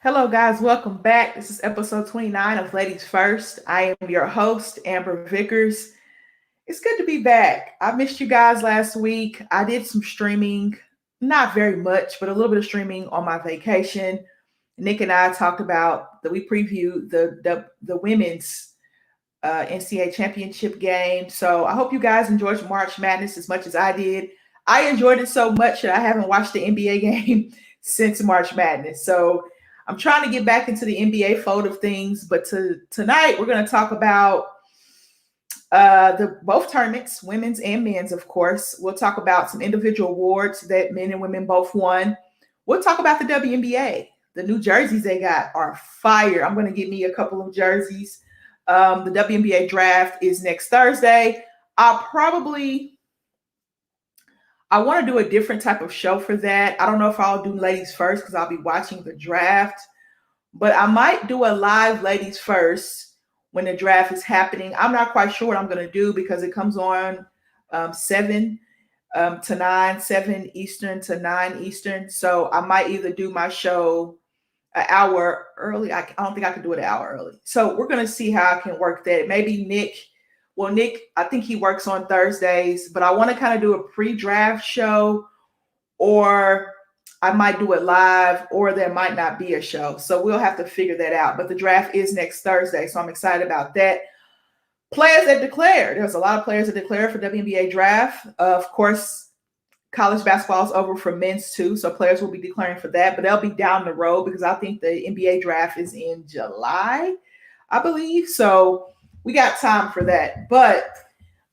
Hello, guys. Welcome back. This is episode 29 of Ladies First. I am your host, Amber Vickers. It's good to be back. I missed you guys last week. I did some streaming, not very much, but a little bit of streaming on my vacation. Nick and I talked about that. We previewed the women's NCAA championship game. So I hope you guys enjoyed March Madness as much as I did. I enjoyed it so much that I haven't watched the NBA game since March Madness. So I'm trying to get back into the NBA fold of things. But tonight we're going to talk about the both tournaments, women's and men's, of course. We'll talk about some individual awards that men and women both won. We'll talk about the WNBA. The new jerseys they got are fire. I'm going to get me a couple of jerseys. The WNBA draft is next Thursday. I want to do a different type of show for that. I don't know if I'll do ladies first because I'll be watching the draft, but I might do a live ladies first when the draft is happening. I'm not quite sure what I'm going to do because it comes on 7 to 9, 7 Eastern to 9 Eastern. So I might either do my show an hour early. I don't think I can do it an hour early. So we're going to see how I can work that. Maybe Nick, I think he works on Thursdays, but I want to kind of do a pre-draft show, or I might do it live, or there might not be a show. So we'll have to figure that out. But the draft is next Thursday, so I'm excited about that. Players that declare. There's a lot of players that declare for WNBA draft. Of course, college basketball is over for men's too, so players will be declaring for that, but they'll be down the road because I think the NBA draft is in July, I believe. So we got time for that. But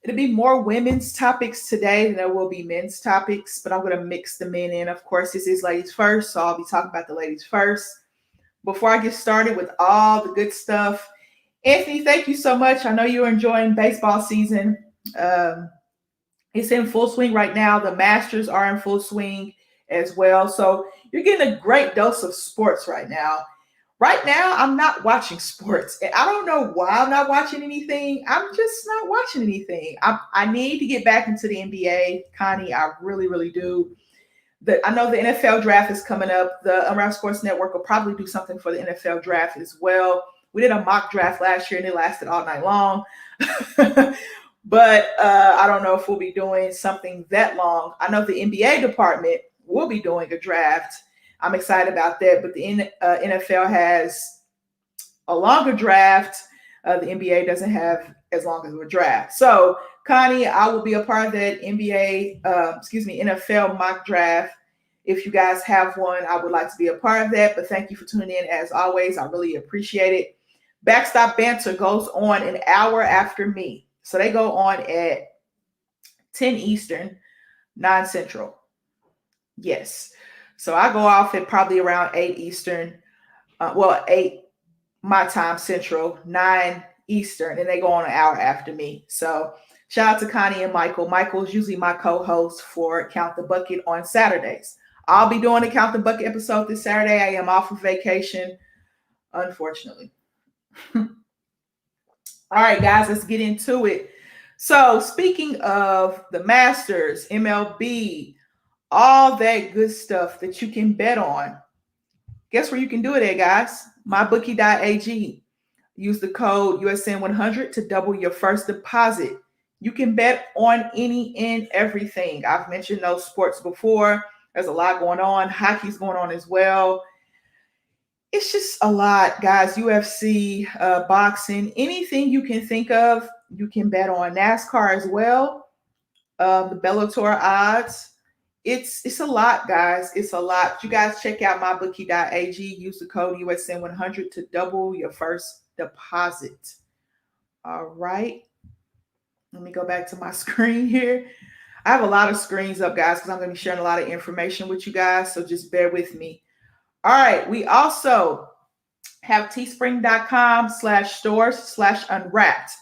it'll be more women's topics today than there will be men's topics, but I'm going to mix the men in. Of course, this is ladies first, so I'll be talking about the ladies first. Before I get started with all the good stuff, Anthony, thank you so much. I know you're enjoying baseball season. It's in full swing right now. The Masters are in full swing as well. So you're getting a great dose of sports right now. Right now, I'm not watching sports. And I don't know why I'm not watching anything. I'm just not watching anything. I need to get back into the NBA, Connie. I really, really do. I know the NFL draft is coming up. The Unwrapped Sports Network will probably do something for the NFL draft as well. We did a mock draft last year, and it lasted all night long. But I don't know if we'll be doing something that long. I know the NBA department will be doing a draft. I'm excited about that. But the NFL has a longer draft. The NBA doesn't have as long as a draft. So, Connie, I will be a part of that NFL mock draft. If you guys have one, I would like to be a part of that. But thank you for tuning in as always. I really appreciate it. Backstop Banter goes on an hour after me. So they go on at 10 Eastern, 9 Central. Yes. So I go off at probably around 8 Eastern. 8 my time Central, 9 Eastern, and they go on an hour after me. So shout out to Connie and Michael. Michael's usually my co-host for Count the Bucket on Saturdays. I'll be doing a Count the Bucket episode this Saturday. I am off of vacation, unfortunately. All right, guys, let's get into it. So speaking of the Masters, MLB, all that good stuff that you can bet on, guess where you can do it at, guys? MyBookie.ag. Use the code USN100 to double your first deposit. You can bet on any and everything. I've mentioned those sports before. There's a lot going on. Hockey's going on as well. It's just a lot, guys. UFC, boxing, anything you can think of, you can bet on. NASCAR as well. The Bellator odds. It's a lot, guys. It's a lot. You guys check out mybookie.ag. Use the code USN100 to double your first deposit. All right. Let me go back to my screen here. I have a lot of screens up, guys, because I'm going to be sharing a lot of information with you guys. So just bear with me. All right, we also have teespring.com/stores/unwrapped.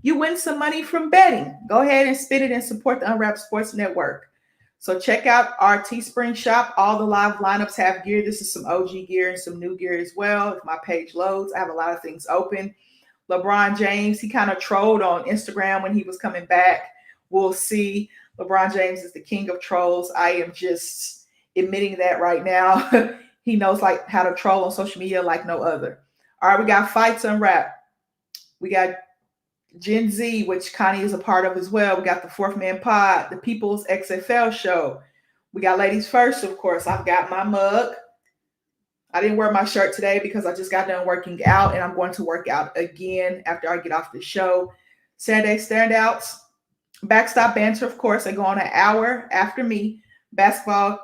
You win some money from betting. Go ahead and spin it and support the Unwrapped Sports Network. So check out our Teespring shop. All the live lineups have gear. This is some OG gear and some new gear as well. If my page loads, I have a lot of things open. LeBron James, he kind of trolled on Instagram when he was coming back. We'll see. LeBron James is the king of trolls. I am just admitting that right now. He knows like how to troll on social media like no other. All right, we got Fights Unwrapped. We got Gen Z, which Connie is a part of as well. We got the Fourth Man Pod, the People's XFL Show. We got Ladies First, of course. I've got my mug. I didn't wear my shirt today because I just got done working out, and I'm going to work out again after I get off the show. Saturday Standouts, Backstop Banter, of course. They go on an hour after me. Basketball,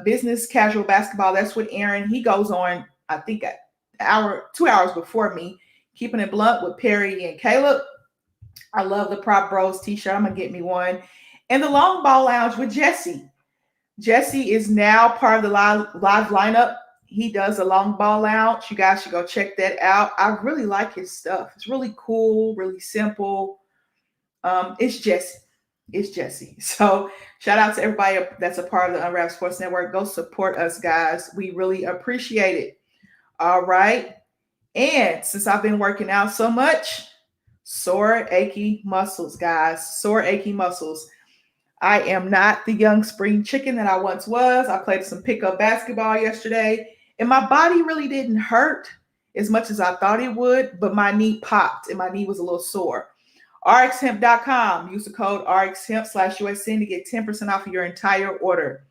business casual basketball. That's what Aaron, he goes on, I think, an hour, 2 hours before me. Keeping It Blunt with Perry and Caleb. I love the Prop Bros t-shirt. I'm going to get me one. And the Long Ball Lounge with Jesse. Jesse is now part of the live lineup. He does the Long Ball Lounge. You guys should go check that out. I really like his stuff. It's really cool, really simple. It's Jesse. It's Jesse. So shout out to everybody that's a part of the Unwrapped Sports Network. Go support us, guys. We really appreciate it. All right. And since I've been working out so much, sore, achy muscles, guys. Sore, achy muscles. I am not the young spring chicken that I once was. I played some pickup basketball yesterday, and my body really didn't hurt as much as I thought it would, but my knee popped and my knee was a little sore. RxHemp.com. Use the code RxHemp/USN to get 10% off of your entire order.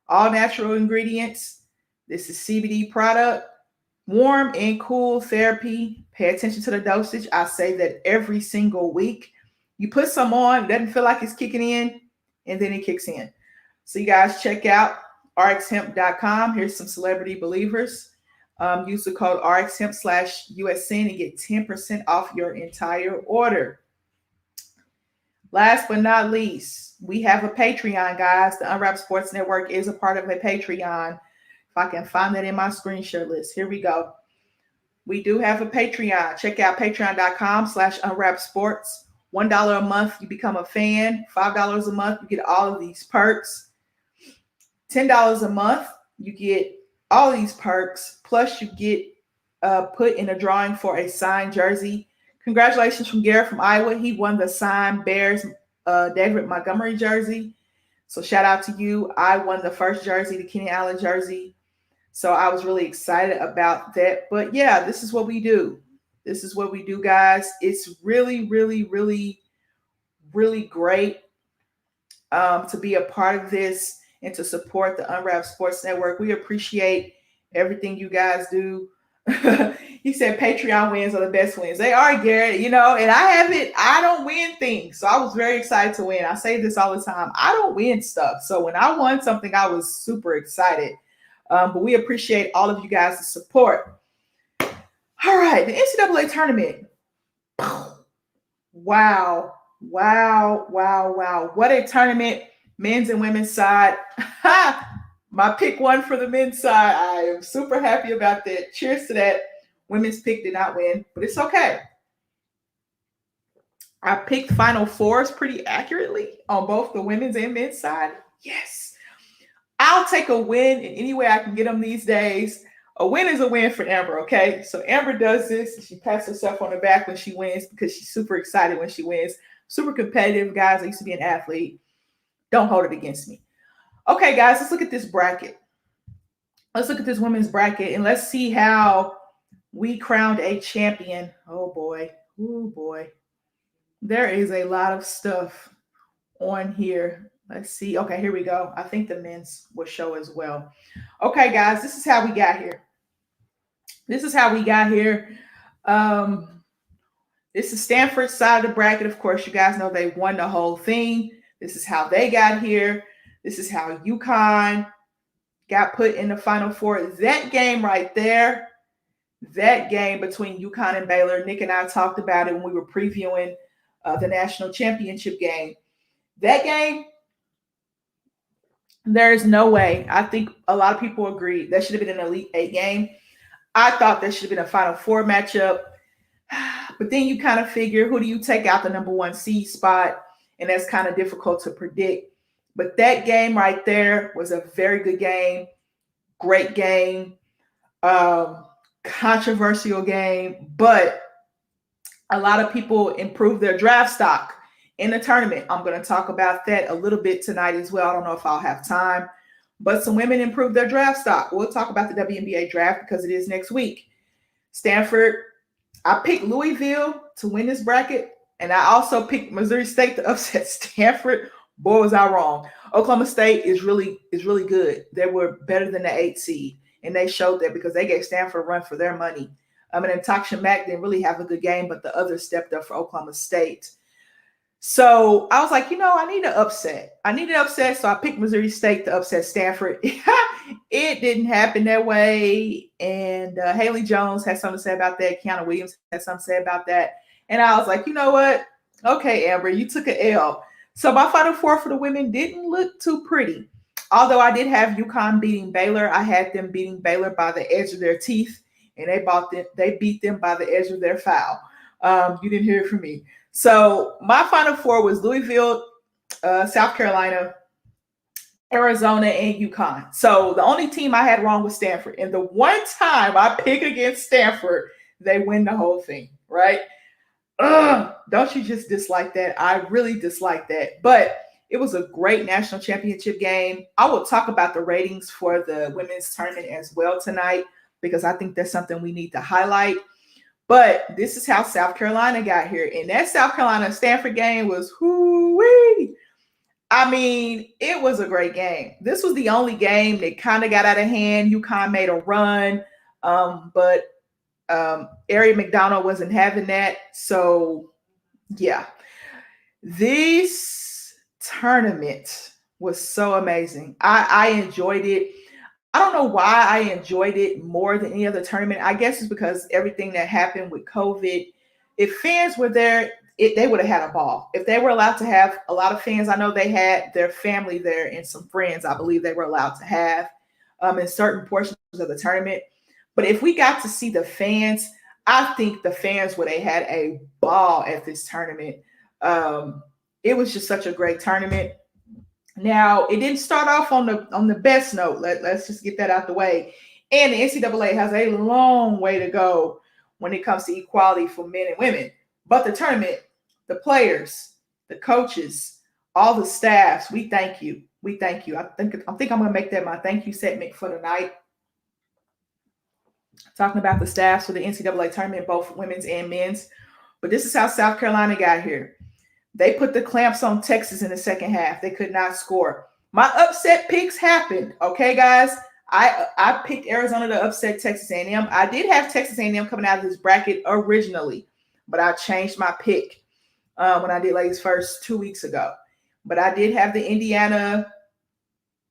All natural ingredients. This is CBD product. Warm and cool therapy. Pay attention to the dosage. I say that every single week. You put some on, it doesn't feel like it's kicking in, and then it kicks in. So you guys check out RxHemp.com. Here's some celebrity believers. Use the code RxHemp/USN and get 10% off your entire order. Last but not least, we have a Patreon, guys. The Unwrapped Sports Network is a part of a Patreon. If I can find that in my screen share list. Here we go. We do have a Patreon. Check out patreon.com/unwrappedsports. $1 a month, you become a fan. $5 a month, you get all of these perks. $10 a month, you get all these perks. Plus, you get put in a drawing for a signed jersey. Congratulations from Garrett from Iowa. He won the signed Bears David Montgomery jersey. So shout out to you. I won the first jersey, the Kenny Allen jersey. So I was really excited about that. But yeah, this is what we do. This is what we do, guys. It's really, really, really, really great to be a part of this and to support the Unwrapped Sports Network. We appreciate everything you guys do. He said Patreon wins are the best wins. They are, Garrett, and I don't win things. So I was very excited to win. I say this all the time. I don't win stuff. So when I won something, I was super excited. But we appreciate all of you guys' support. All right, the NCAA tournament. Wow. What a tournament. Men's and women's side. My pick won for the men's side. I am super happy about that. Cheers to that. Women's pick did not win, but it's okay. I picked Final Fours pretty accurately on both the women's and men's side. Yes. I'll take a win in any way I can get them these days. A win is a win for Amber, okay? So Amber does this, and she pats herself on the back when she wins because she's super excited when she wins. Super competitive, guys. I used to be an athlete. Don't hold it against me. Okay, guys, let's look at this bracket. Let's look at this women's bracket, and let's see how we crowned a champion. Oh, boy. Oh, boy. There is a lot of stuff on here. Let's see. Okay, here we go. I think the men's will show as well. Okay, guys, this is how we got here. This is Stanford's side of the bracket. Of course, you guys know they won the whole thing. This is how they got here. This is how UConn got put in the Final Four. That game right there, that game between UConn and Baylor, Nick and I talked about it when we were previewing the national championship game. That game, there is no way. I think a lot of people agree that should have been an Elite Eight game. I thought that should have been a Final Four matchup. But then you kind of figure, who do you take out the number one seed spot? And that's kind of difficult to predict. But that game right there was a very good game. Great game. Controversial game. But a lot of people improved their draft stock in the tournament. I'm going to talk about that a little bit tonight as well. I don't know if I'll have time. but some women improved their draft stock. We'll talk about the WNBA draft because it is next week. Stanford, I picked Louisville to win this bracket, and I also picked Missouri State to upset Stanford. Boy, was I wrong. Oklahoma State is really good. They were better than the 8 seed, and they showed that because they gave Stanford a run for their money. And Taksha Mack didn't really have a good game, but the others stepped up for Oklahoma State. So I was like, I need an upset. I need an upset. So I picked Missouri State to upset Stanford. It didn't happen that way. And Haley Jones had something to say about that. Kiana Williams had something to say about that. And I was like, you know what? Okay, Amber, you took an L. So my Final Four for the women didn't look too pretty. Although I did have UConn beating Baylor. I had them beating Baylor by the edge of their teeth. And they beat them by the edge of their foul. You didn't hear it from me. So my Final Four was Louisville, South Carolina, Arizona, and UConn. So the only team I had wrong was Stanford. And the one time I pick against Stanford, they win the whole thing, right? Don't you just dislike that? I really dislike that. But it was a great national championship game. I will talk about the ratings for the women's tournament as well tonight because I think that's something we need to highlight. But this is how South Carolina got here. And that South Carolina-Stanford game was whoo-wee. I mean, it was a great game. This was the only game that kind of got out of hand. UConn made a run, but Ari McDonald wasn't having that. So, yeah. This tournament was so amazing. I enjoyed it. I don't know why I enjoyed it more than any other tournament. I guess it's because everything that happened with COVID. If fans were there, they would have had a ball. If they were allowed to have a lot of fans, I know they had their family there and some friends, I believe they were allowed to have in certain portions of the tournament. But if we got to see the fans, I think the fans would have had a ball at this tournament. It was just such a great tournament. Now, it didn't start off on the best note. Let's just get that out the way. And the NCAA has a long way to go when it comes to equality for men and women. But the tournament, the players, the coaches, all the staffs, we thank you. We thank you. I think I'm going to make that my thank you segment for tonight. Talking about the staffs for the NCAA tournament, both women's and men's. But this is how South Carolina got here. They put the clamps on Texas in the second half. They could not score. My upset picks happened. Okay, guys. I picked Arizona to upset Texas A&M. I did have Texas A&M coming out of this bracket originally, but I changed my pick when I did ladies first 2 weeks ago. But I did have the Indiana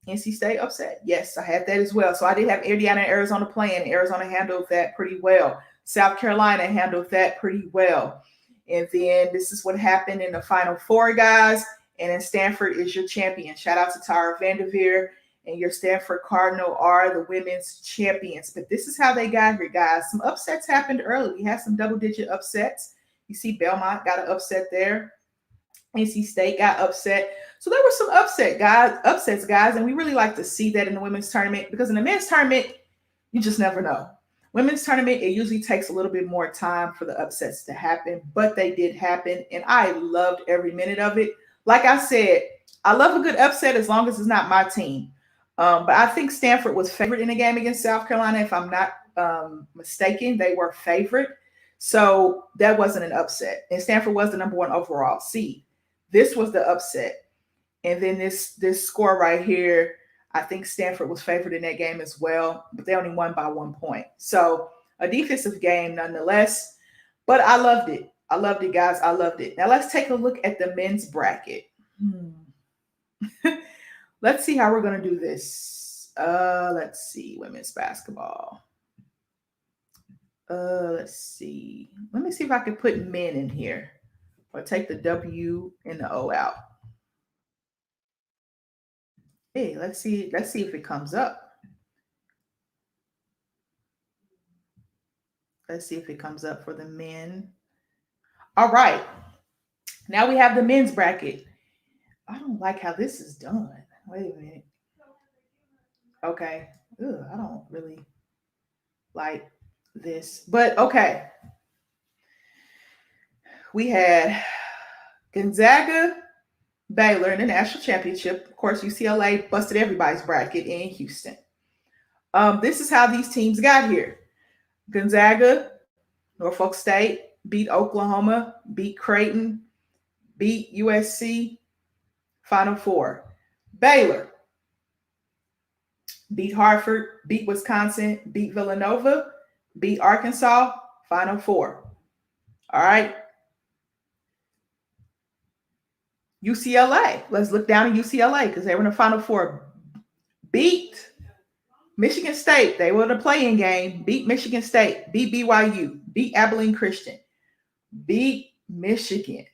NC State upset. Yes, I had that as well. So I did have Indiana and Arizona playing. Arizona handled that pretty well. South Carolina handled that pretty well. And then this is what happened in the Final Four, guys. And then Stanford is your champion. Shout out to Tara Vanderveer. And your Stanford Cardinal are the women's champions. But this is how they got here, guys. Some upsets happened early. We had some double-digit upsets. You see Belmont got an upset there. NC State got upset. So there were some upsets, guys. And we really like to see that in the women's tournament because in the men's tournament, you just never know. Women's tournament, it usually takes a little bit more time for the upsets to happen, but they did happen, and I loved every minute of it. Like I said, I love a good upset as long as it's not my team. But I think Stanford was favored in the game against South Carolina. If I'm not mistaken, they were favored. So that wasn't an upset. And Stanford was the number 1 overall seed. This was the upset. And then this score right here, I think Stanford was favored in that game as well, but they only won by 1 point. So a defensive game nonetheless, but I loved it. I loved it, guys. I loved it. Now let's take a look at the men's bracket. Let's see how we're going to do this. Let's see, women's basketball. Let's see. Let me see if I can put men in here or take the W and the O out. Hey, let's see if it comes up. Let's see if it comes up for the men. All right. Now we have the men's bracket. I don't like how this is done. Wait a minute. Okay. Ugh, I don't really like this. But okay. We had Gonzaga, Baylor in the national championship. Of course, UCLA busted everybody's bracket in Houston. This is how these teams got here. Gonzaga, Norfolk State, beat Oklahoma, beat Creighton, beat USC, Final Four. Baylor beat Hartford, beat Wisconsin, beat Villanova, beat Arkansas, Final Four. All right. UCLA. Let's look down at UCLA because they were in the Final Four. Beat Michigan State. They were in the play-in game. Beat Michigan State. Beat BYU. Beat Abilene Christian. Beat Michigan.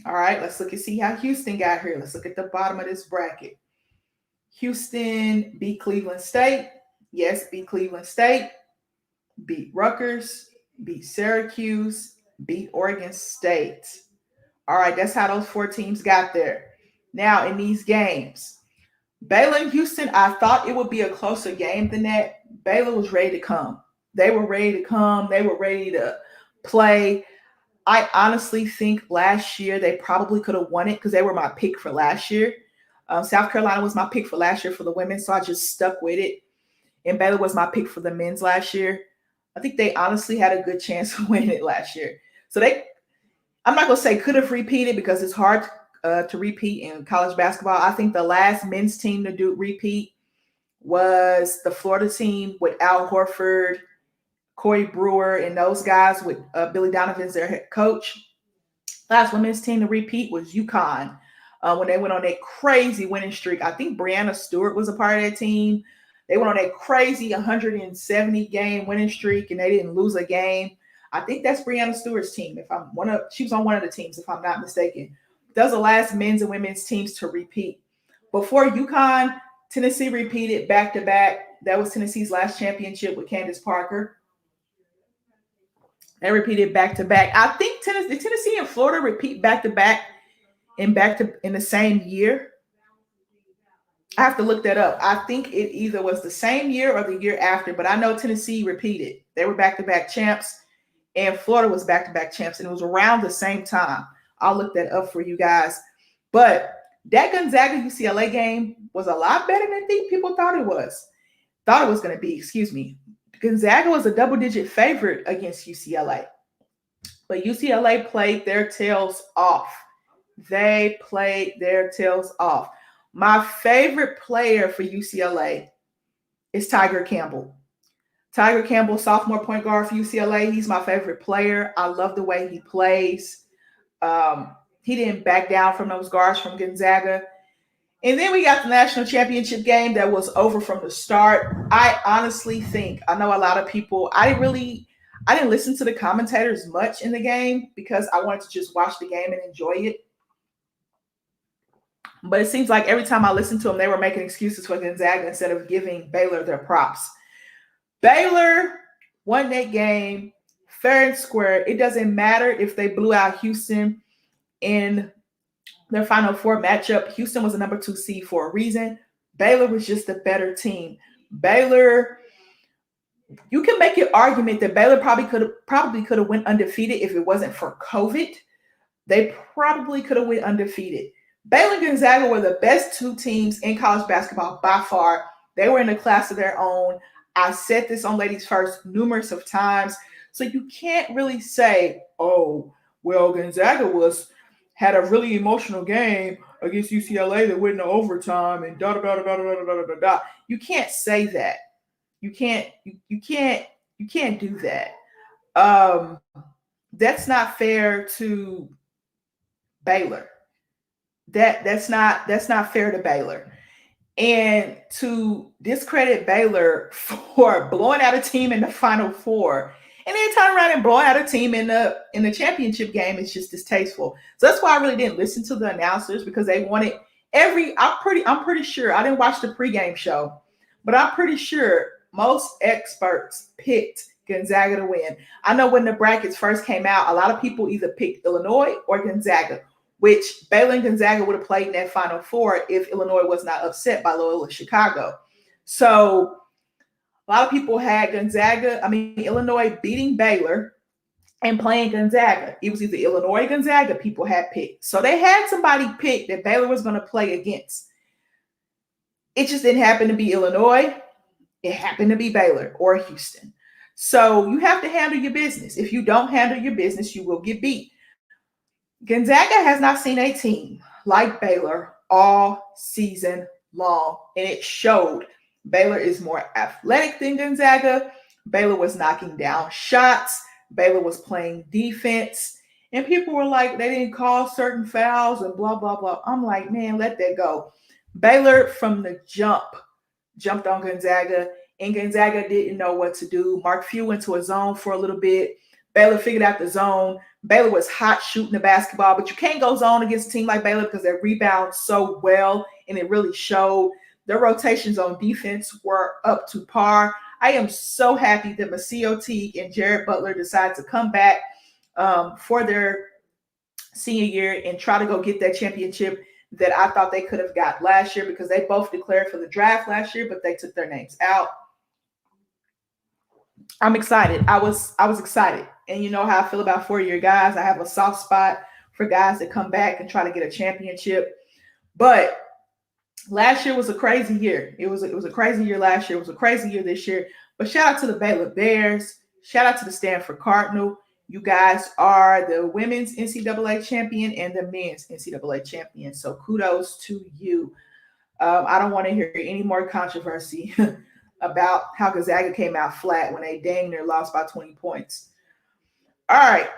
All right, let's look and see how Houston got here. Let's look at the bottom of this bracket. Houston beat Cleveland State. Yes, beat Cleveland State. Beat Rutgers. Beat Syracuse. Beat Oregon State. All right, that's how those four teams got there. Now, in these games, Baylor and Houston, I thought it would be a closer game than that. Baylor was ready to come. They were ready to come. They were ready to play. I honestly think last year they probably could have won it because they were my pick for last year. South Carolina was my pick for last year for the women, so I just stuck with it. And Baylor was my pick for the men's last year. I think they honestly had a good chance of winning it last year. So I'm not going to say could have repeated because it's hard to repeat in college basketball. I think the last men's team to do repeat was the Florida team with Al Horford, Corey Brewer, and those guys with Billy Donovan as their head coach. Last women's team to repeat was UConn when they went on a crazy winning streak. I think Brianna Stewart was a part of that team. They went on a crazy 170-game winning streak, and they didn't lose a game. I think that's Brianna Stewart's team. She was on one of the teams, if I'm not mistaken. Those are the last men's and women's teams to repeat. Before UConn, Tennessee repeated back-to-back. That was Tennessee's last championship with Candace Parker. They repeated back-to-back. I think Tennessee and Florida repeat back-to-back in the same year. I have to look that up. I think it either was the same year or the year after, but I know Tennessee repeated. They were back-to-back champs, and Florida was back-to-back champs, and it was around the same time. I'll look that up for you guys. But that Gonzaga-UCLA game was a lot better than people thought it was. Going to be, Gonzaga was a double-digit favorite against UCLA. But UCLA played their tails off. They played their tails off. My favorite player for UCLA is Tiger Campbell. Tiger Campbell, sophomore point guard for UCLA. He's my favorite player. I love the way he plays. He didn't back down from those guards from Gonzaga. And then we got the national championship game that was over from the start. I honestly think, I know a lot of people, I didn't listen to the commentators much in the game because I wanted to just watch the game and enjoy it. But it seems like every time I listened to them, they were making excuses for Gonzaga instead of giving Baylor their props. Baylor won that game fair and square. It doesn't matter if they blew out Houston in their Final Four matchup. Houston was the number 2 seed for a reason. Baylor was just a better team. Baylor, you can make an argument that Baylor probably could have went undefeated if it wasn't for COVID. They probably could have went undefeated. Baylor and Gonzaga were the best 2 teams in college basketball by far. They were in a class of their own. I said this on Ladies First numerous of times. So you can't really say, oh, well, Gonzaga had a really emotional game against UCLA that went into overtime and da da da da da da da da da. You can't say that. You can't do that. That's not fair to Baylor. That's not fair to Baylor. And to discredit Baylor for blowing out a team in the Final Four and then turn around and blowing out a team in the championship game is just distasteful. So that's why I really didn't listen to the announcers, because they wanted I'm pretty sure, I didn't watch the pregame show, but I'm pretty sure most experts picked Gonzaga to win. I know when the brackets first came out, a lot of people either picked Illinois or Gonzaga, which Baylor and Gonzaga would have played in that Final Four if Illinois was not upset by Loyola Chicago. So a lot of people had Illinois beating Baylor and playing Gonzaga. It was either Illinois or Gonzaga people had picked. So they had somebody picked that Baylor was going to play against. It just didn't happen to be Illinois. It happened to be Baylor or Houston. So you have to handle your business. If you don't handle your business, you will get beat. Gonzaga has not seen a team like Baylor all season long, and it showed. Baylor is more athletic than Gonzaga. Baylor was knocking down shots. Baylor was playing defense. And people were like, they didn't call certain fouls and blah, blah, blah. I'm like, man, let that go. Baylor from the jump jumped on Gonzaga, and Gonzaga didn't know what to do. Mark Few went to a zone for a little bit. Baylor figured out the zone. Baylor was hot shooting the basketball, but you can't go zone against a team like Baylor because they rebound so well, and it really showed. Their rotations on defense were up to par. I am so happy that Maseo Teague and Jared Butler decided to come back for their senior year and try to go get that championship that I thought they could have got last year, because they both declared for the draft last year, but they took their names out. I'm excited. I was excited. And you know how I feel about 4-year guys. I have a soft spot for guys that come back and try to get a championship. But last year was a crazy year. It was a crazy year last year. It was a crazy year this year. But shout out to the Baylor Bears. Shout out to the Stanford Cardinal. You guys are the women's NCAA champion and the men's NCAA champion. So kudos to you. I don't want to hear any more controversy about how Gonzaga came out flat when they dang near lost by 20 points. All right.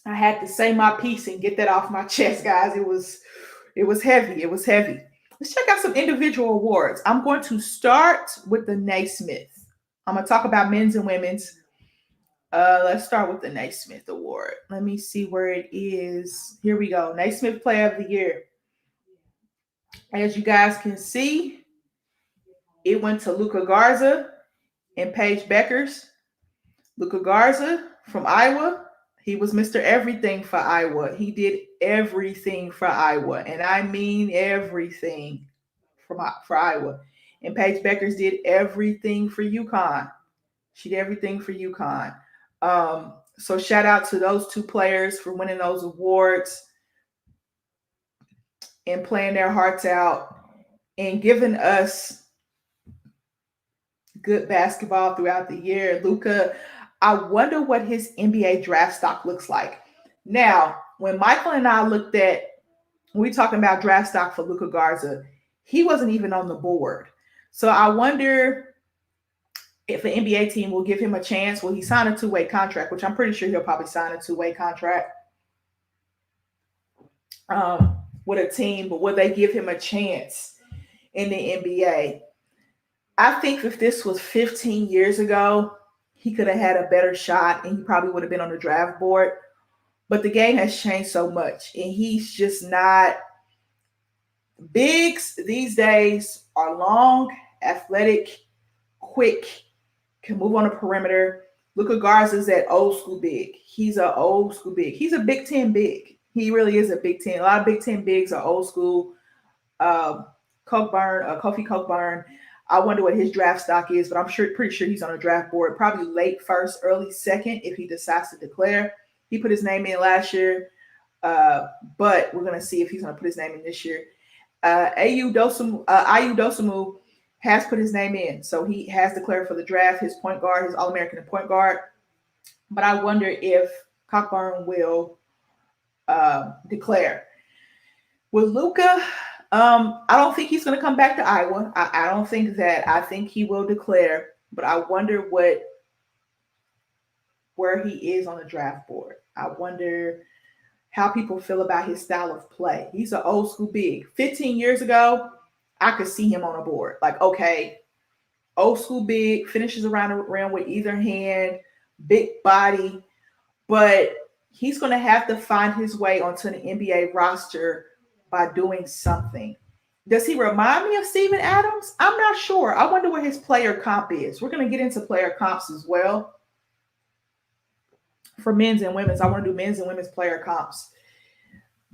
I had to say my piece and get that off my chest, guys. It was heavy. It was heavy. Let's check out some individual awards. I'm going to start with the Naismith. I'm going to talk about men's and women's. Let's start with the Naismith Award. Let me see where it is. Here we go. Naismith Player of the Year. As you guys can see, it went to Luka Garza and Paige Vickers. Luka Garza from Iowa. He was Mr. Everything for Iowa. He did everything for Iowa, and I mean everything for Iowa. And Paige Vickers did everything for UConn. She did everything for UConn. So shout out to those two players for winning those awards and playing their hearts out and giving us good basketball throughout the year. Luka, I wonder what his NBA draft stock looks like. Now, when Michael and I looked at, when we talking about draft stock for Luka Garza, he wasn't even on the board. So I wonder if an NBA team will give him a chance. Will he sign a two-way contract, which I'm pretty sure he'll probably sign a two-way contract with a team, but will they give him a chance in the NBA? I think if this was 15 years ago, he could have had a better shot and he probably would have been on the draft board. But the game has changed so much, and he's just not. Bigs these days are long, athletic, quick, can move on the perimeter. Luka Garza is that old school big. He's an old school big. He's a Big Ten big. He really is a Big Ten. A lot of Big Ten bigs are old school. Kofi Cockburn. I wonder what his draft stock is, but I'm pretty sure he's on a draft board, probably late first, early second if he decides to declare. He put his name in last year, but we're going to see if he's going to put his name in this year. Ayu Dosunmu has put his name in, so he has declared for the draft, his point guard, his All-American point guard. But I wonder if Cockburn will declare. With Luka, I don't think he's going to come back to Iowa. I don't think that. I think he will declare, but I wonder where he is on the draft board. I wonder how people feel about his style of play. He's an old school big. 15 years ago, I could see him on a board. Like, okay, old school big, finishes around the rim with either hand, big body, but he's going to have to find his way onto an NBA roster by doing something. Does he remind me of Steven Adams? I'm not sure. I wonder what his player comp is. We're going to get into player comps as well. For men's and women's, I want to do men's and women's player comps.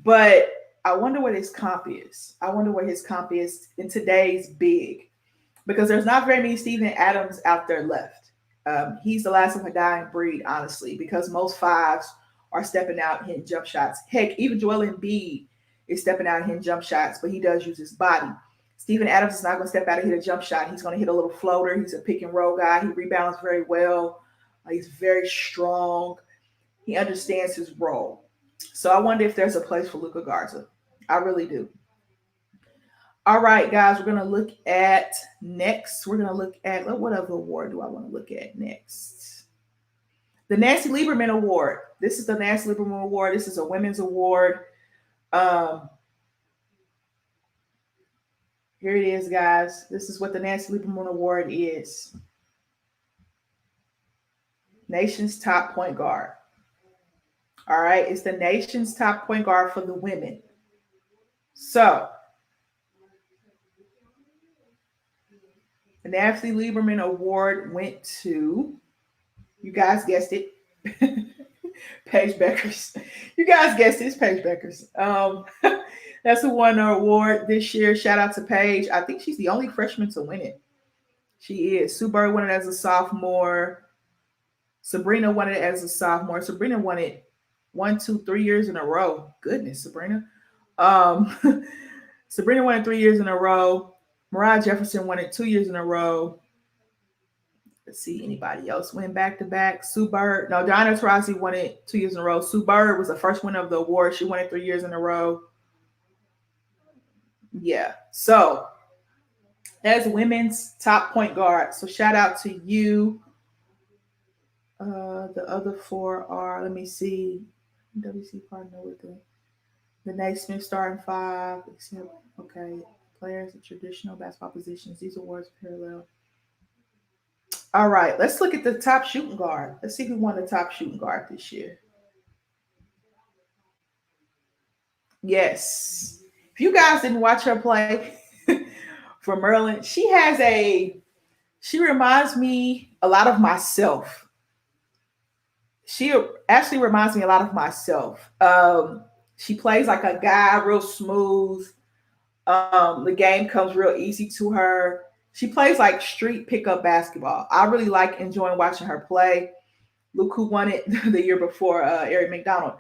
But I wonder what his comp is. I wonder what his comp is in today's big. Because there's not very many Steven Adams out there left. He's the last of a dying breed, honestly, because most fives are stepping out hitting jump shots. Heck, even Joel Embiid is stepping out hitting jump shots, but he does use his body. Steven Adams is not going to step out and hit a jump shot. He's going to hit a little floater. He's a pick and roll guy. He rebounds very well. He's very strong. He understands his role. So I wonder if there's a place for Luka Garza. I really do. All right, guys, we're gonna look at next. We're gonna look at what other award do I want to look at next? The Nancy Lieberman Award. This is the Nancy Lieberman Award. This is a women's award. Um, Here it is, guys. This is what the Nancy Lieberman Award is. Nation's top point guard. All right, it's the nation's top point guard for the women. So the Nancy Lieberman Award went to, you guys guessed it, Paige Beckers. You guys guessed it, it's Paige Beckers. That's who won the award this year. Shout out to Paige. I think she's the only freshman to win it. She is. Sue Bird won it as a sophomore. Sabrina won it as a sophomore. Sabrina won it 1, 2, 3 years in a row. Goodness, Sabrina. Um, Sabrina won it 3 years in a row. Mariah Jefferson won it 2 years in a row. Let's see, anybody else win back to back? Sue Bird. No, Diana Taurasi won it 2 years in a row. Sue Bird was the first winner of the award. She won it 3 years in a row. Yeah. So that's women's top point guard. So shout out to you. The other four are, let me see, WC partner with the Naismith starting five, except, okay, players of traditional basketball positions. These awards parallel. All right, let's look at the top shooting guard. Let's see who won the top shooting guard this year. Yes. If you guys didn't watch her play for Maryland, she reminds me a lot of myself. She actually reminds me a lot of myself. She plays like a guy, real smooth. The game comes real easy to her. She plays like street pickup basketball. I really like enjoying watching her play. Look who won it the year before, Eric McDonald.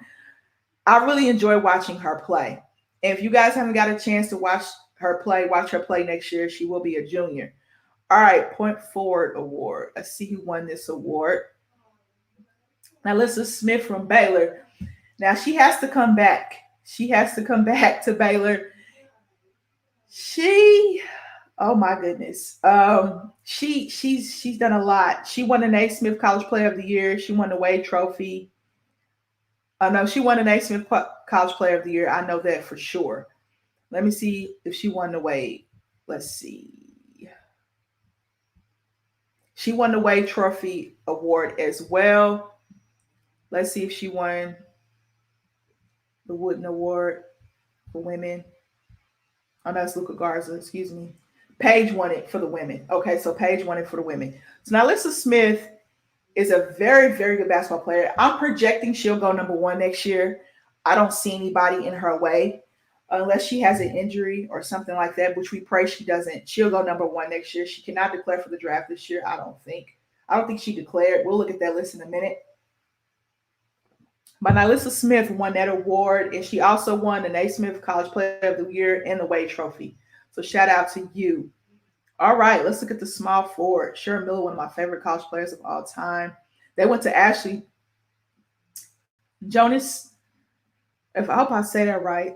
I really enjoy watching her play. And if you guys haven't got a chance to watch her play next year. She will be a junior. All right, Point Forward Award. Let's see who won this award. Now, Alyssa Smith from Baylor. Now, she has to come back. She has to come back to Baylor. Oh my goodness. She's done a lot. She won the Naismith College Player of the Year. She won the Wade Trophy. No, she won the Naismith College Player of the Year. I know that for sure. Let me see if she won the Wade. Let's see. She won the Wade Trophy Award as well. Let's see if she won the Wooden Award for women. Oh, that's Luka Garza, excuse me. Paige won it for the women. Okay, so Paige won it for the women. So now Alyssa Smith is a very, very good basketball player. I'm projecting she'll go number one next year. I don't see anybody in her way unless she has an injury or something like that, which we pray she doesn't. She'll go number one next year. She cannot declare for the draft this year, I don't think. I don't think she declared. We'll look at that list in a minute. But Alyssa Smith won that award, and she also won the Naismith College Player of the Year and the Wade Trophy. So shout out to you. All right, let's look at the small forward. Sharon Miller, one of my favorite college players of all time. They went to Ashley Jonas. If I hope I say that right,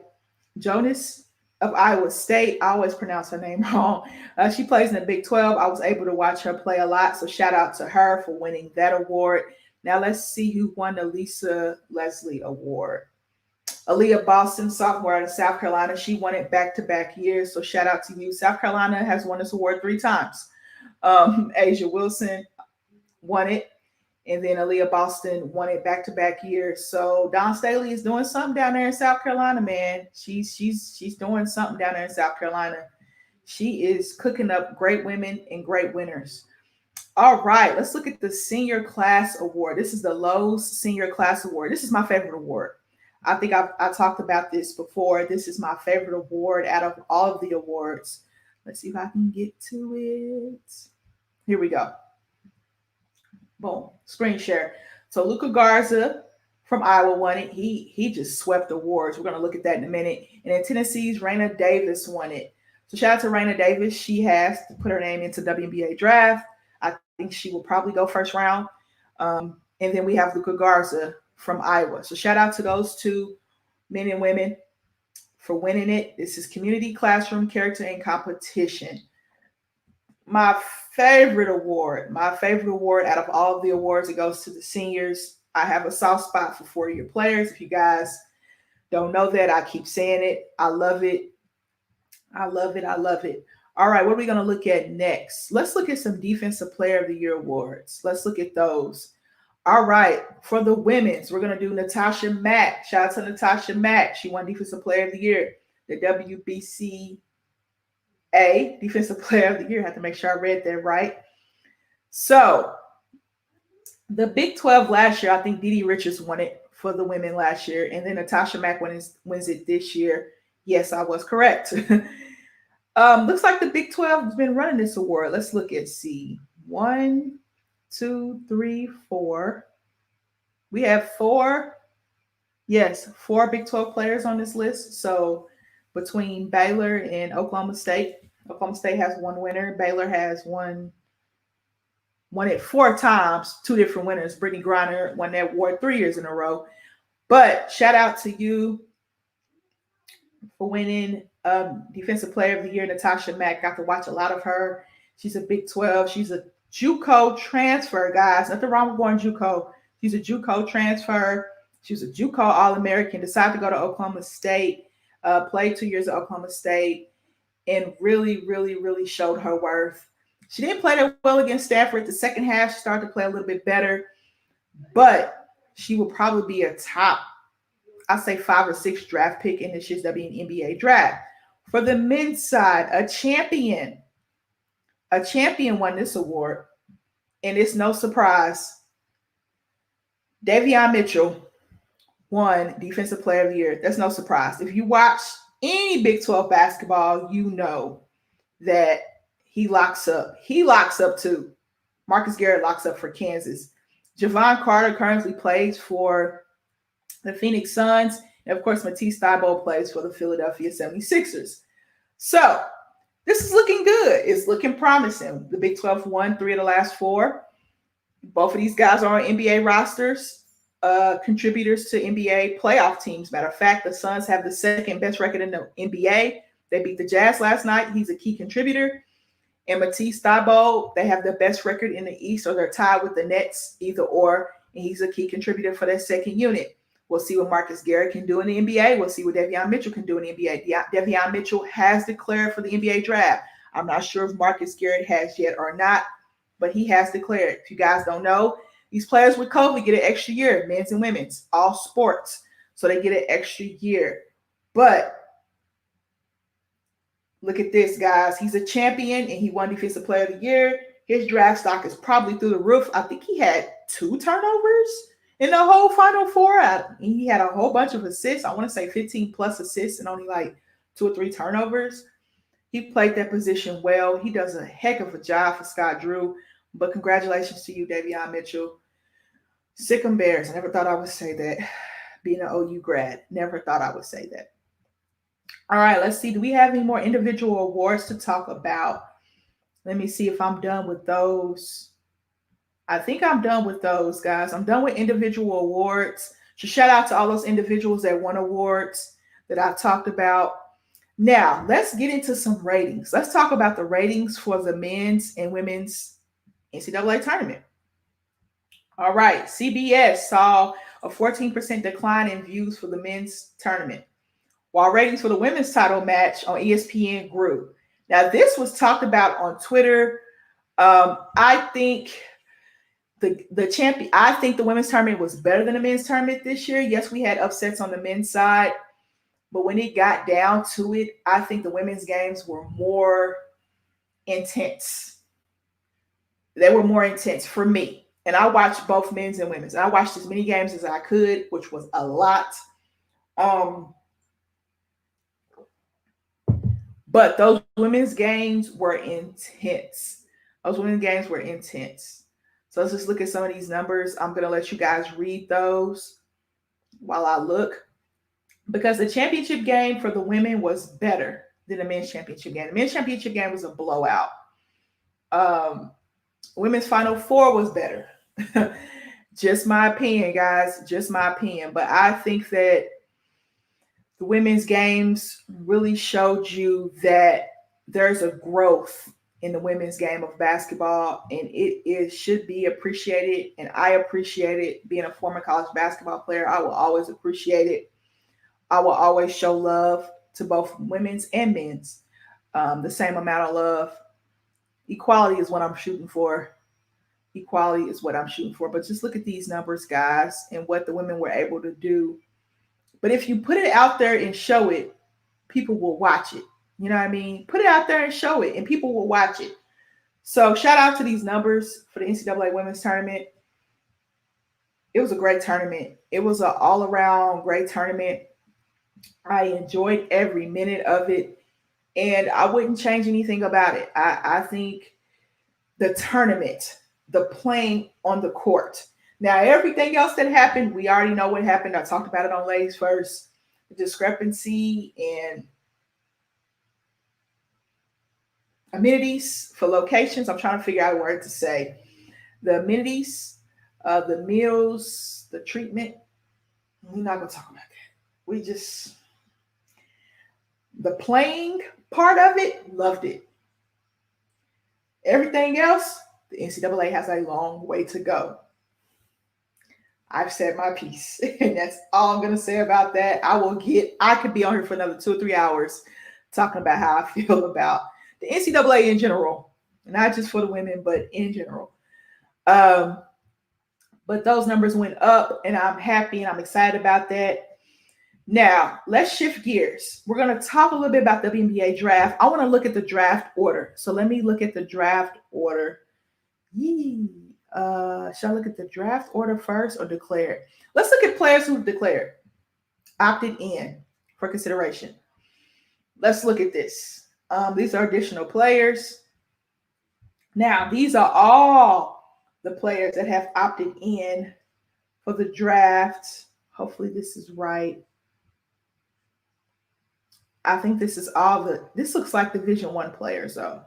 Jonas of Iowa State. I always pronounce her name wrong. She plays in the Big 12. I was able to watch her play a lot, so shout out to her for winning that award. Now let's see who won the Lisa Leslie Award. Aaliyah Boston, sophomore out of South Carolina. She won it back-to-back years, so shout out to you. South Carolina has won this award 3 times. Asia Wilson won it, and then Aaliyah Boston won it back-to-back years. So Dawn Staley is doing something down there in South Carolina, man. She's doing something down there in South Carolina. She is cooking up great women and great winners. All right, let's look at the Senior Class Award. This is the Lowe's Senior Class Award. This is my favorite award. I think I talked about this before. This is my favorite award out of all of the awards. Let's see if I can get to it. Here we go. Boom. Screen share. So Luca Garza from Iowa won it. He just swept awards. We're gonna look at that in a minute. And then Tennessee's Raina Davis won it. So shout out to Raina Davis. She has to put her name into WNBA draft. I think she will probably go first round. And then we have Luca Garza from Iowa. So shout out to those two men and women for winning it. This is community classroom character and competition. My my favorite award out of all of the awards, it goes to the seniors. I have a soft spot for 4-year players. If you guys don't know that, I keep saying it. I love it. I love it. I love it. All right, what are we going to look at next? Let's look at some Defensive Player of the Year awards. Let's look at those. All right, for the women's, we're going to do Natasha Mack. Shout out to Natasha Mack. She won Defensive Player of the Year. The WBCA Defensive Player of the Year. I have to make sure I read that right. So, the Big 12 last year, I think Dee Dee Richards won it for the women last year, and then Natasha Mack wins it this year. Yes, I was correct. Looks like the Big 12 has been running this award. Let's look at C. 1, 2, 3, 4. We have 4. Yes, 4 Big 12 players on this list. So between Baylor and Oklahoma State has one winner. Baylor has won it 4 times, 2 different winners. Brittany Griner won that award 3 years in a row. But shout out to you for winning Defensive Player of the Year. Natasha Mack, got to watch a lot of her. She's a Big 12. She's a JUCO transfer, guys. Nothing wrong with going JUCO. She's a JUCO transfer. She was a JUCO All-American, decided to go to Oklahoma State, played 2 years at Oklahoma State, and really, really, really showed her worth. She didn't play that well against Stanford. The second half, she started to play a little bit better, but she will probably be a top, I'd say 5 or 6 draft pick in this year's WNBA draft. For the men's side, a champion won this award, and it's no surprise. Davion Mitchell won Defensive Player of the Year. That's no surprise. If you watch any Big 12 basketball, you know that he locks up. He locks up too. Marcus Garrett locks up for Kansas. Javon Carter currently plays for the Phoenix Suns. And of course, Matisse Thybulle plays for the Philadelphia 76ers. So this is looking good. It's looking promising. The Big 12 won 3 of the last 4. Both of these guys are on NBA rosters, contributors to NBA playoff teams. Matter of fact, the Suns have the second best record in the NBA. They beat the Jazz last night. He's a key contributor. And Matisse Thybulle, they have the best record in the East, or they're tied with the Nets, either or. And he's a key contributor for that second unit. We'll see what Marcus Garrett can do in the NBA. We'll see what Davion Mitchell can do in the NBA. Davion Mitchell has declared for the NBA draft. I'm not sure if Marcus Garrett has yet or not, but he has declared. If you guys don't know, these players with COVID get an extra year, men's and women's, all sports. So they get an extra year. But look at this, guys. He's a champion, and he won Defensive Player of the Year. His draft stock is probably through the roof. I think he had 2 turnovers in the whole Final Four. He had a whole bunch of assists. I want to say 15 plus assists and only like 2 or 3 turnovers. He played that position well. He does a heck of a job for Scott Drew. But congratulations to you, Davion Mitchell. Sick 'em Bears. I never thought I would say that. Being an OU grad, never thought I would say that. All right, let's see. Do we have any more individual awards to talk about? Let me see if I'm done with those. I think I'm done with those, guys. I'm done with individual awards. So shout out to all those individuals that won awards that I talked about. Now, let's get into some ratings. Let's talk about the ratings for the men's and women's NCAA tournament. All right, CBS saw a 14% decline in views for the men's tournament, while ratings for the women's title match on ESPN grew. Now, this was talked about on Twitter. I think the champion. I think the women's tournament was better than the men's tournament this year. Yes, we had upsets on the men's side, but when it got down to it, I think the women's games were more intense. They were more intense for me. And I watched both men's and women's. I watched as many games as I could, which was a lot. But those women's games were intense. So let's just look at some of these numbers. I'm going to let you guys read those while I look, because the championship game for the women was better than the men's championship game. The men's championship game was a blowout. Um, Women's Final Four was better. Just my opinion, guys. Just my opinion. But I think that the women's games really showed you that there's a growth in the women's game of basketball, and it should be appreciated. And I appreciate it. Being a former college basketball player, I will always appreciate it. I will always show love to both women's and men's. The same amount of love. Equality is what I'm shooting for. Equality is what I'm shooting for. But just look at these numbers, guys, and what the women were able to do. But if you put it out there and show it, people will watch it. You know what I mean? Put it out there and show it, and people will watch it. So shout out to these numbers for the NCAA women's tournament. It was a great tournament. It was an all-around great tournament. I enjoyed every minute of it, and I wouldn't change anything about it. I think the tournament, the playing on the court. Now, everything else that happened, we already know what happened. I talked about it on Ladies First. The discrepancy in amenities for locations. I'm trying to figure out a word to say. The amenities, the meals, the treatment. We're not going to talk about that. The playing part of it, loved it. Everything else, the NCAA has a long way to go. I've said my piece, and that's all I'm going to say about that. I could be on here for another 2 or 3 hours talking about how I feel about the NCAA in general, not just for the women, but in general. But those numbers went up, and I'm happy and I'm excited about that. Now, let's shift gears. We're going to talk a little bit about the WNBA draft. I want to look at the draft order. So let me look at the draft order. Shall I look at the draft order first or declared? Let's look at players who've declared, opted in for consideration. Let's look at this. These are additional players. Now, these are all the players that have opted in for the draft. Hopefully this is right. I think this looks like Division I players though,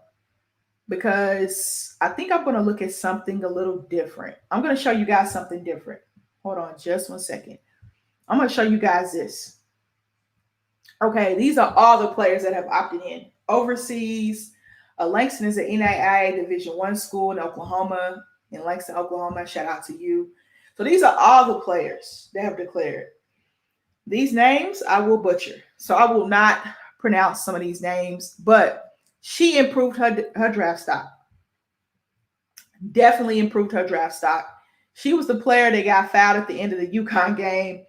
because I think I'm going to look at something a little different. I'm going to show you guys something different. Hold on just 1 second. I'm going to show you guys this. Okay, these are all the players that have opted in. Overseas, Langston is an NAIA Division I school in Oklahoma, in Langston, Oklahoma. Shout out to you. So these are all the players that have declared. These names I will butcher, so I will not pronounce some of these names, but she improved her draft stock. Definitely improved her draft stock. She was the player that got fouled at the end of the UConn game.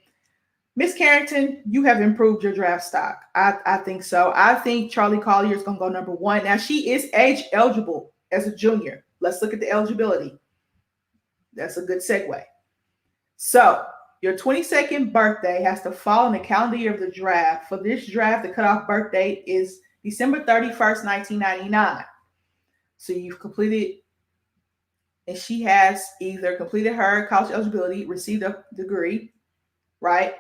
Miss Carrington, you have improved your draft stock. I think so. I think Charlie Collier is going to go number 1. Now, she is age eligible as a junior. Let's look at the eligibility. That's a good segue. So, your 22nd birthday has to fall in the calendar year of the draft. For this draft, the cutoff birth date is December 31st, 1999. So you've completed, and she has either completed her college eligibility, received a degree, right,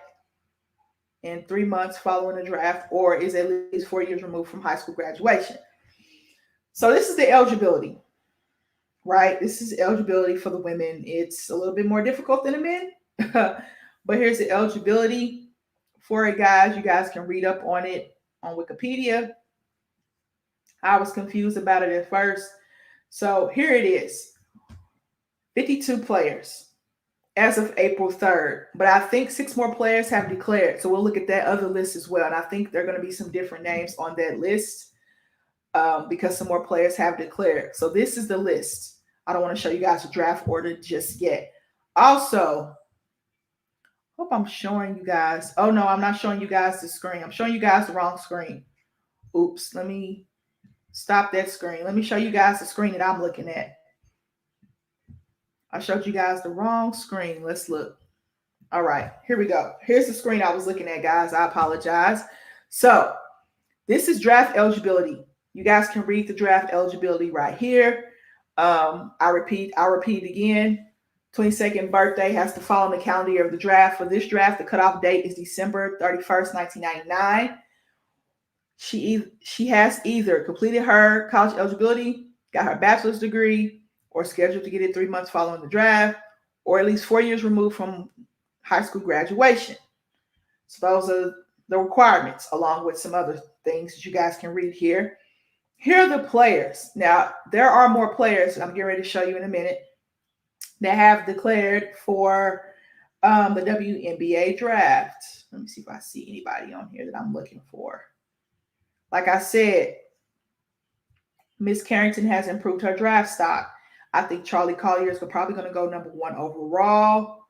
in 3 months following the draft, or is at least 4 years removed from high school graduation. So this is the eligibility, right? This is eligibility for the women. It's a little bit more difficult than the men. But here's the eligibility for it, guys. You guys can read up on it on Wikipedia. I was confused about it at first. So here it is. 52 players as of April 3rd. But I think 6 more players have declared. So we'll look at that other list as well. And I think there are going to be some different names on that list because some more players have declared. So this is the list. I don't want to show you guys the draft order just yet. Also, hope I'm showing you guys. Oh, no, I'm not showing you guys the screen. I'm showing you guys the wrong screen. Oops, let me stop that screen. Let me show you guys the screen that I'm looking at. I showed you guys the wrong screen. Let's look. All right, here we go. Here's the screen I was looking at, guys. I apologize. So this is draft eligibility. You guys can read the draft eligibility right here. I repeat again. 22nd birthday has to fall on the calendar year of the draft. For this draft, the cutoff date is December 31st, 1999. She has either completed her college eligibility, got her bachelor's degree, or scheduled to get it 3 months following the draft, or at least 4 years removed from high school graduation. So those are the requirements, along with some other things that you guys can read here. Here are the players. Now, there are more players I'm getting ready to show you in a minute that have declared for the WNBA draft. Let me see if I see anybody on here that I'm looking for. Like I said, Miss Carrington has improved her draft stock. I think Charlie Collier is probably going to go number 1 overall.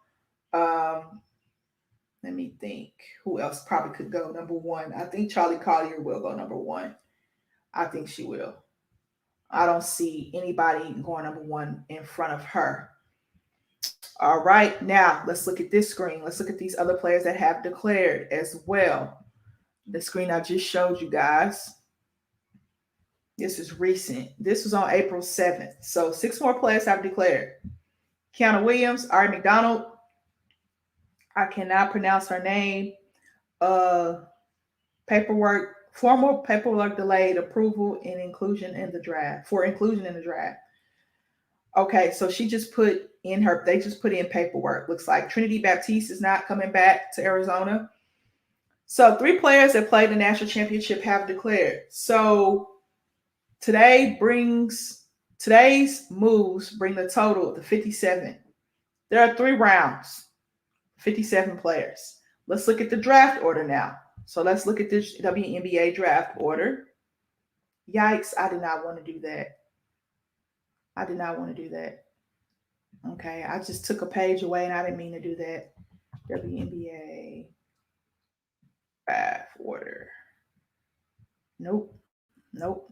Let me think. Who else probably could go number 1? I think Charlie Collier will go number 1. I think she will. I don't see anybody going number 1 in front of her. All right, now let's look at this screen. Let's look at these other players that have declared as well. The screen I just showed you guys. This is recent. This was on April 7th. So 6 more players have declared. Kiana Williams, Ari McDonald. I cannot pronounce her name. Formal paperwork delayed approval and inclusion in the draft. For inclusion in the draft. Okay, so they just put in paperwork. Looks like Trinity Baptiste is not coming back to Arizona. So 3 players that played the national championship have declared. So today's moves bring the total to 57. There are 3 rounds, 57 players. Let's look at the draft order now. So let's look at this WNBA draft order. Yikes, I did not want to do that. Okay, I just took a page away and I didn't mean to do that. WNBA draft order. Nope.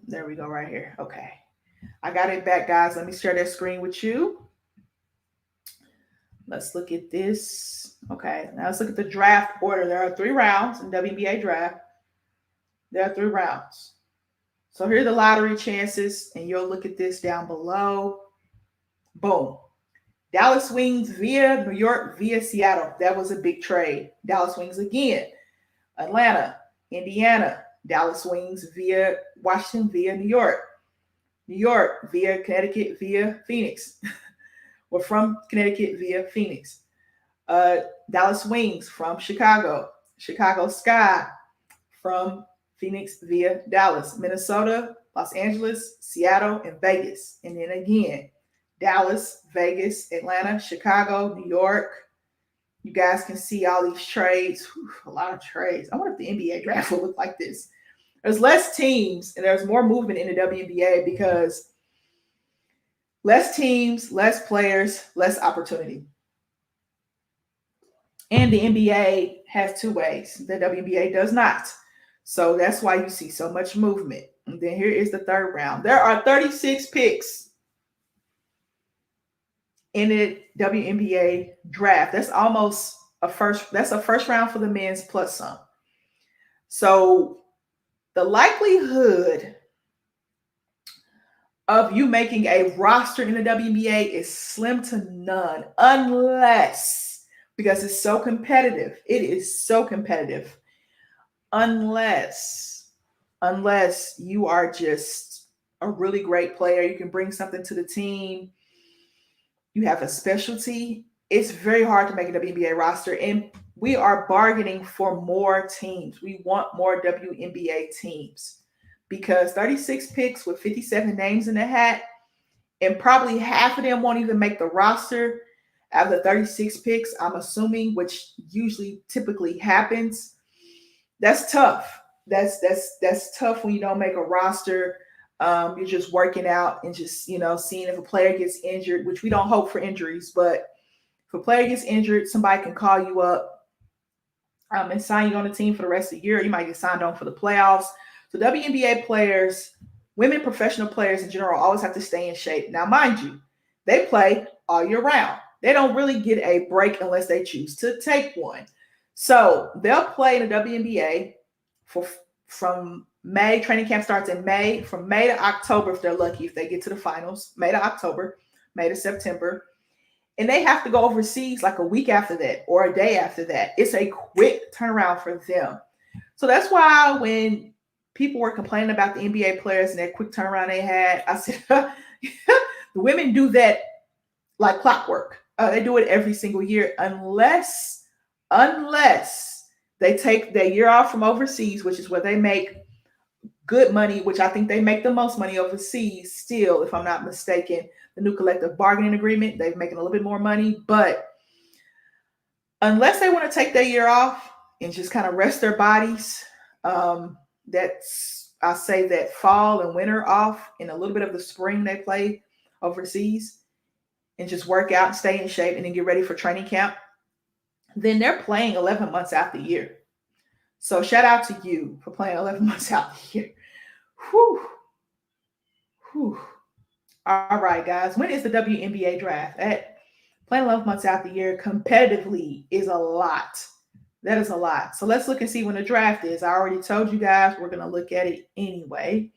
There we go right here. Okay. I got it back, guys. Let me share that screen with you. Let's look at this. Okay, now let's look at the draft order. There are 3 rounds in WNBA draft. There are 3 rounds. So here are the lottery chances, and you'll look at this down below. Boom. Dallas Wings via New York via Seattle. That was a big trade. Dallas Wings again. Atlanta, Indiana. Dallas Wings via Washington via New York. New York via Connecticut via Phoenix. We're from Connecticut via Phoenix. Dallas Wings from Chicago. Chicago Sky from Phoenix via Dallas. Minnesota, Los Angeles, Seattle, and Vegas. And then again, Dallas, Vegas, Atlanta, Chicago, New York. You guys can see all these trades. Whew, a lot of trades. I wonder if the NBA draft will look like this. There's less teams and there's more movement in the WNBA because less teams, less players, less opportunity. And the NBA has 2 ways. The WNBA does not. So that's why you see so much movement. And then here is the 3rd round. There are 36 picks in the WNBA draft. That's almost a first round for the men's plus some. So the likelihood of you making a roster in the WNBA is slim to none, because it's so competitive. It is so competitive. Unless you are just a really great player, you can bring something to the team, you have a specialty, it's very hard to make a WNBA roster. And we are bargaining for more teams. We want more WNBA teams because 36 picks with 57 names in the hat, and probably half of them won't even make the roster out of the 36 picks, I'm assuming, which typically happens. That's tough. That's tough when you don't make a roster. You're just working out and just, seeing if a player gets injured, which we don't hope for injuries, but if a player gets injured, somebody can call you up and sign you on the team for the rest of the year. You might get signed on for the playoffs. So WNBA players, women professional players in general, always have to stay in shape. Now, mind you, they play all year round. They don't really get a break unless they choose to take one. So they'll play in the WNBA from May, training camp starts in May. From May to October, if they're lucky, if they get to the finals, May to October, May to September. And they have to go overseas like a week after that or a day after that. It's a quick turnaround for them. So that's why when people were complaining about the NBA players and that quick turnaround they had, I said, the women do that like clockwork. They do it every single year unless they take their year off from overseas, which is where they make good money, which I think they make the most money overseas still, if I'm not mistaken. The new collective bargaining agreement, they're making a little bit more money. But unless they want to take their year off and just kind of rest their bodies, I say that fall and winter off and a little bit of the spring they play overseas and just work out and stay in shape and then get ready for training camp, then they're playing 11 months out the year. So shout out to you for playing 11 months out the year. Whew. Whew. All right, guys. When is the WNBA draft? Playing 11 months out the year competitively is a lot. That is a lot. So let's look and see when the draft is. I already told you guys we're going to look at it anyway,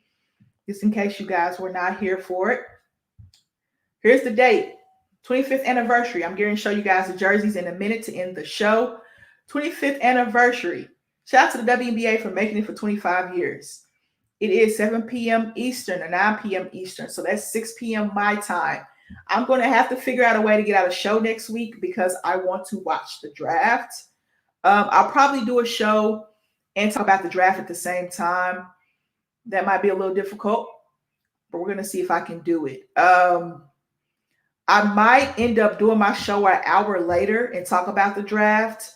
just in case you guys were not here for it. Here's the date, 25th anniversary. I'm going to show you guys the jerseys in a minute to end the show. 25th anniversary. Shout out to the WNBA for making it for 25 years. It is 7 p.m. Eastern or 9 p.m. Eastern. So that's 6 p.m. my time. I'm going to have to figure out a way to get out a show next week because I want to watch the draft. I'll probably do a show and talk about the draft at the same time. That might be a little difficult, but we're going to see if I can do it. I might end up doing my show an hour later and talk about the draft.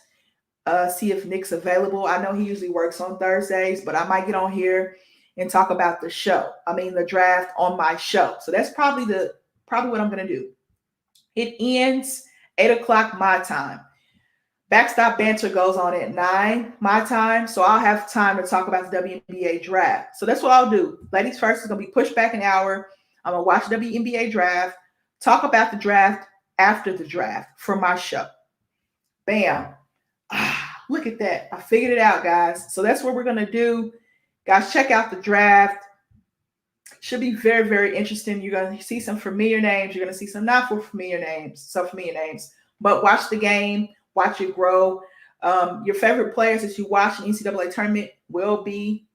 See if Nick's available. I know he usually works on Thursdays, but I might get on here and talk about the draft on my show. So that's probably what I'm going to do. It ends 8 o'clock my time. Backstop banter goes on at 9 my time. So I'll have time to talk about the WNBA draft. So that's what I'll do. Ladies first is going to be pushed back an hour. I'm going to watch the WNBA draft, talk about the draft after the draft for my show. Bam. Look at that. I figured it out, guys. So that's what we're going to do. Guys, check out the draft. Should be very, very interesting. You're going to see some familiar names. You're going to see some not familiar names, But watch the game. Watch it grow. Your favorite players that you watch in NCAA tournament will be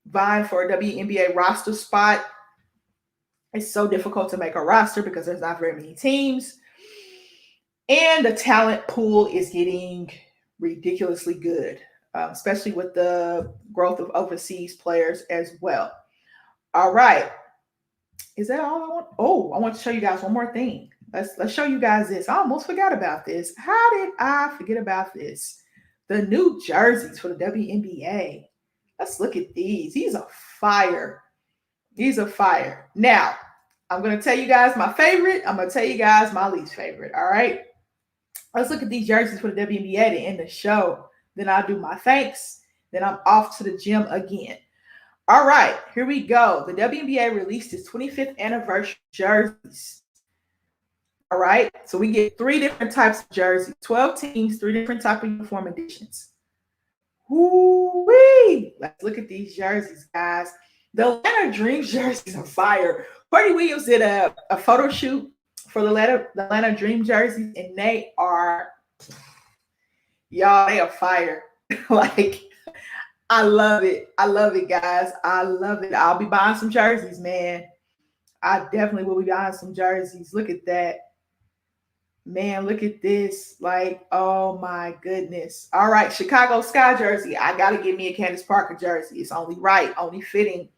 vying for a WNBA roster spot. It's so difficult to make a roster because there's not very many teams. And the talent pool is getting ridiculously good, especially with the growth of overseas players as well. All right. Is that all I want? Oh, I want to show you guys one more thing. Let's show you guys this. I almost forgot about this. How did I forget about this? The new jerseys for the WNBA. Let's look at these. These are fire. Now, I'm going to tell you guys my favorite. I'm going to tell you guys my least favorite. All right. Let's look at these jerseys for the WNBA to end the show. Then I'll do my thanks. Then I'm off to the gym again. All right, here we go. The WNBA released its 25th anniversary jerseys. All right, so we get 3 different types of jerseys, 12 teams, 3 different type of uniform editions. Woo-wee! Let's look at these jerseys, guys. The Atlanta Dreams jerseys are fire. Courtney Williams did a photo shoot for the Atlanta Dream jerseys, and they are fire. Like, I love it. I love it, guys. I love it. I'll be buying some jerseys, man. I definitely will be buying some jerseys. Look at that. Man, look at this. Like, oh my goodness. All right, Chicago Sky jersey. I got to give me a Candace Parker jersey. It's only right, only fitting.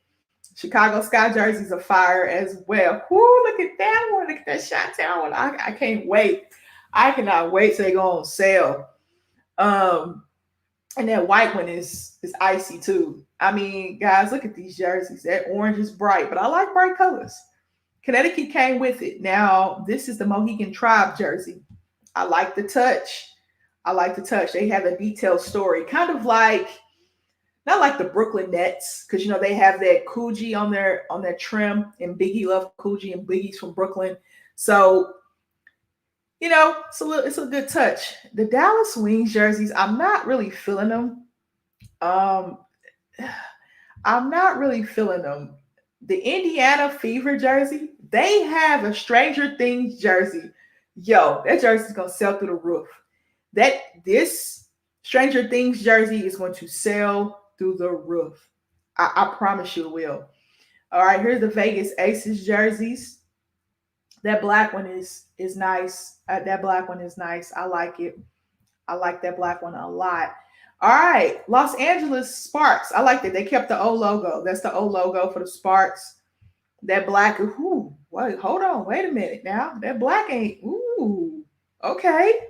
Chicago Sky jerseys are fire as well. Whoo, look at that one. Look at that Chi-Town one. I can't wait. I cannot wait till they go on sale. And that white one is icy too. I mean, guys, look at these jerseys. That orange is bright, but I like bright colors. Connecticut came with it. Now, this is the Mohegan Tribe jersey. I like the touch. They have a detailed story. Kind of like, not like the Brooklyn Nets, because, they have that Coogee on their trim, and Biggie loved Coogee, and Biggie's from Brooklyn. So, it's a good touch. The Dallas Wings jerseys, I'm not really feeling them. I'm not really feeling them. The Indiana Fever jersey, they have a Stranger Things jersey. Yo, that jersey's gonna sell through the roof. That this Stranger Things jersey is going to sell through the roof. I promise you it will. All right, here's the Vegas Aces jerseys. That black one is nice. That black one is nice. I like it. I like that black one a lot. All right, Los Angeles Sparks. I like that. They kept the old logo. That's the old logo for the Sparks. That black, ooh, wait, hold on, wait a minute now. That black ain't, ooh, okay.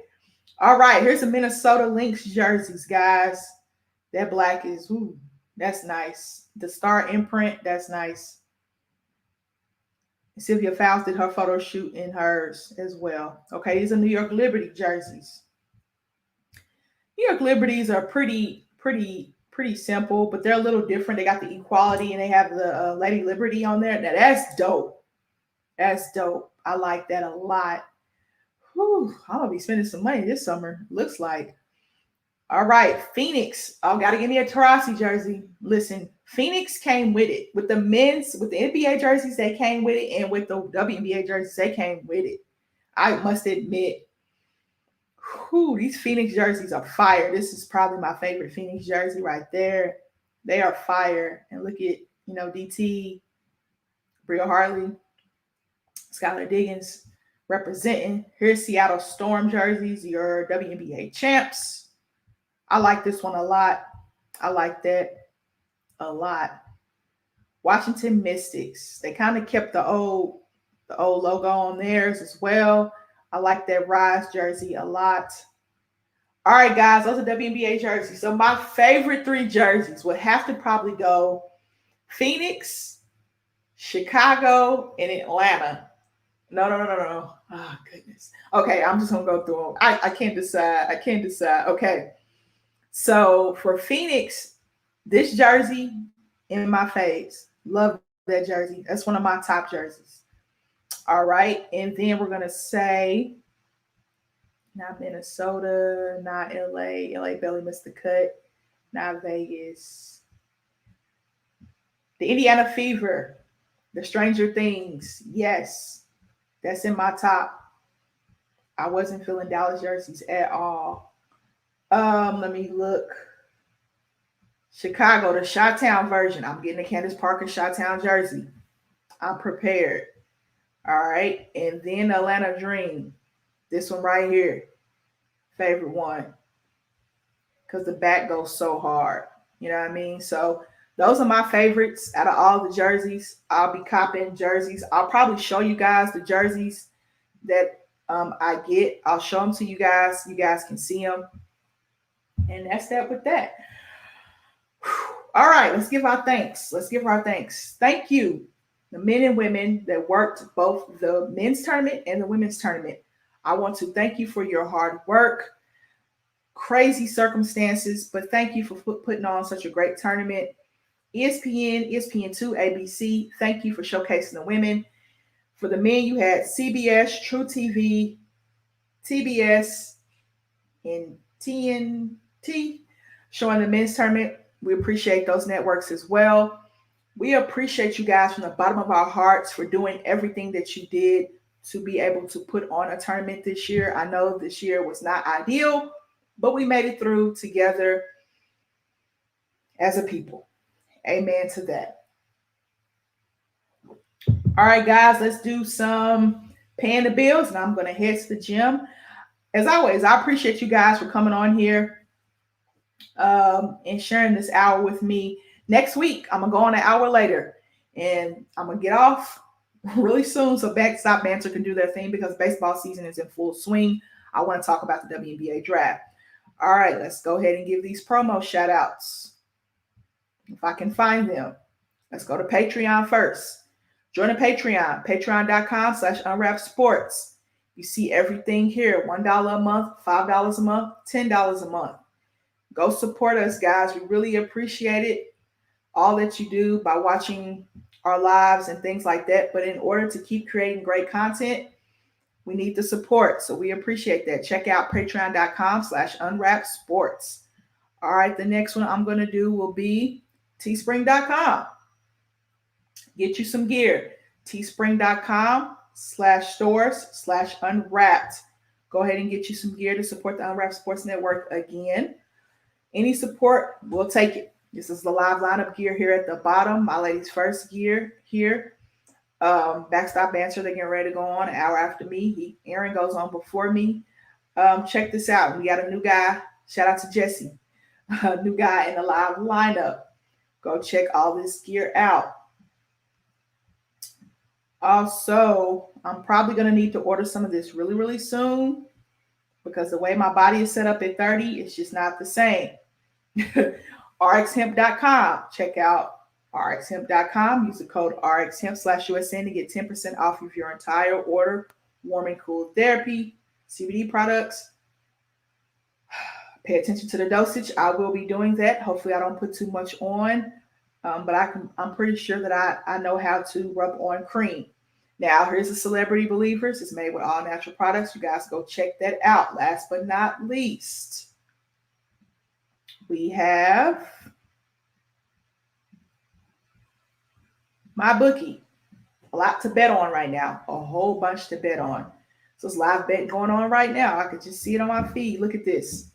All right, here's the Minnesota Lynx jerseys, guys. That black is, ooh, that's nice. The star imprint, that's nice. Sylvia Fowles did her photo shoot in hers as well. Okay, these are New York Liberty jerseys. New York Liberties are pretty simple, but they're a little different. They got the equality and they have the Lady Liberty on there. Now that's dope. That's dope. I like that a lot. Whew, I'm gonna be spending some money this summer. Looks like. All right, Phoenix. Oh, gotta give me a Taurasi jersey. Listen, Phoenix came with it. With the men's, with the NBA jerseys, they came with it, and with the WNBA jerseys, they came with it. I must admit, whew, these Phoenix jerseys are fire. This is probably my favorite Phoenix jersey right there. They are fire. And look at, DT, Bria Hartley, Skylar Diggins representing. Here's Seattle Storm jerseys, your WNBA champs. I like this one a lot. I like that a lot. Washington Mystics. They kind of kept the old logo on theirs as well. I like that Rise jersey a lot. All right, guys, those are WNBA jerseys. So my favorite three jerseys would have to probably go Phoenix, Chicago, and Atlanta. No. Oh, goodness. Okay, I'm just going to go through them. I can't decide. Okay. So for Phoenix, this jersey in my face. Love that jersey. That's one of my top jerseys. All right. And then we're going to say not Minnesota, not LA. LA barely missed the cut. Not Vegas. The Indiana Fever. The Stranger Things. Yes. That's in my top. I wasn't feeling Dallas jerseys at all. Let me look. Chicago, the Chi-Town version. I'm getting a Candace Parker Chi-Town jersey. I'm prepared. All right. And then Atlanta Dream. This one right here. Favorite one. Because the back goes so hard. You know what I mean? So those are my favorites out of all the jerseys. I'll be copping jerseys. I'll probably show you guys the jerseys that I get. I'll show them to you guys. You guys can see them. And that's that with that. All right, let's give our thanks. Thank you, the men and women that worked both the men's tournament and the women's tournament. I want to thank you for your hard work, crazy circumstances, but thank you for putting on such a great tournament. ESPN, ESPN2, ABC, thank you for showcasing the women. For the men, you had CBS, True TV, TBS, and TNT showing the men's tournament. We appreciate those networks as well. We appreciate you guys from the bottom of our hearts for doing everything that you did to be able to put on a tournament this year. I know this year was not ideal, but we made it through together as a people. Amen to that. All right, guys, let's do some paying the bills, and I'm going to head to the gym. As always, I appreciate you guys for coming on here and sharing this hour with me. Next week, I'm going to go on an hour later, and I'm going to get off really soon so Backstop Banter can do their thing because baseball season is in full swing. I want to talk about the WNBA draft. All right, let's go ahead and give these promo shout outs. If I can find them. Let's go to Patreon first. Join the Patreon, patreon.com/unwrapsports. You see everything here, $1 a month, $5 a month, $10 a month. Go support us, guys. We really appreciate it. All that you do by watching our lives and things like that. But in order to keep creating great content, we need the support. So we appreciate that. Check out patreon.com/unwrapsports. All right, the next one I'm going to do will be Teespring.com. Get you some gear. Teespring.com/stores/unwrapped. Go ahead and get you some gear to support the Unwrapped Sports Network again. Any support, we'll take it. This is the live lineup gear here at the bottom. My ladies first gear here. Backstop Banter, they're getting ready to go on an hour after me. Aaron goes on before me. Check this out. We got a new guy. Shout out to Jesse. A new guy in the live lineup. Go check all this gear out. Also, I'm probably going to need to order some of this really, really soon because the way my body is set up at 30, it's just not the same. RxHemp.com. Check out RxHemp.com. Use the code RxHemp/USN to get 10% off of your entire order. Warm and cool therapy, CBD products. Pay attention to the dosage. I will be doing that. Hopefully I don't put too much on. But I'm pretty sure that I know how to rub on cream. Now, here's the Celebrity Believers. It's made with all natural products. You guys go check that out. Last but not least, we have my bookie. A lot to bet on right now. A whole bunch to bet on. So it's live bet going on right now. I could just see it on my feed. Look at this.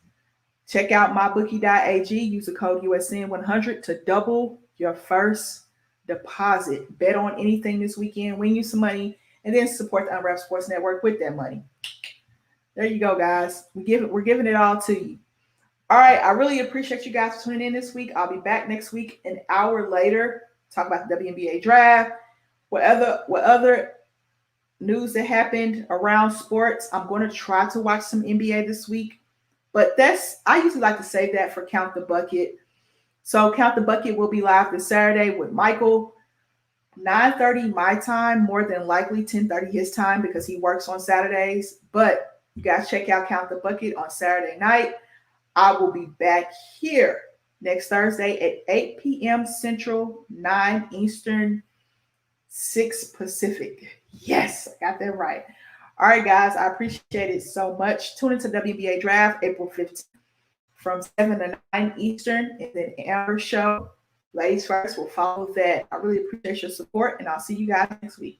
Check out mybookie.ag. Use the code USN100 to double your first deposit. Bet on anything this weekend, win you some money, and then support the Unwrapped Sports Network with that money. There you go, guys. We're giving it all to you. All right, I really appreciate you guys tuning in this week. I'll be back next week, an hour later, talk about the WNBA draft. What other news that happened around sports? I'm going to try to watch some NBA this week, but I usually like to save that for Count the Bucket. So Count the Bucket will be live this Saturday with Michael, 9:30 my time, more than likely 10:30 his time because he works on Saturdays. But you guys check out Count the Bucket on Saturday night. I will be back here next Thursday at 8 p.m. Central, 9 Eastern, 6 Pacific. Yes, I got that right. All right, guys, I appreciate it so much. Tune into WNBA Draft April 15th. From 7 to 9 Eastern, and then Amber Show. Ladies First will follow that. I really appreciate your support, and I'll see you guys next week.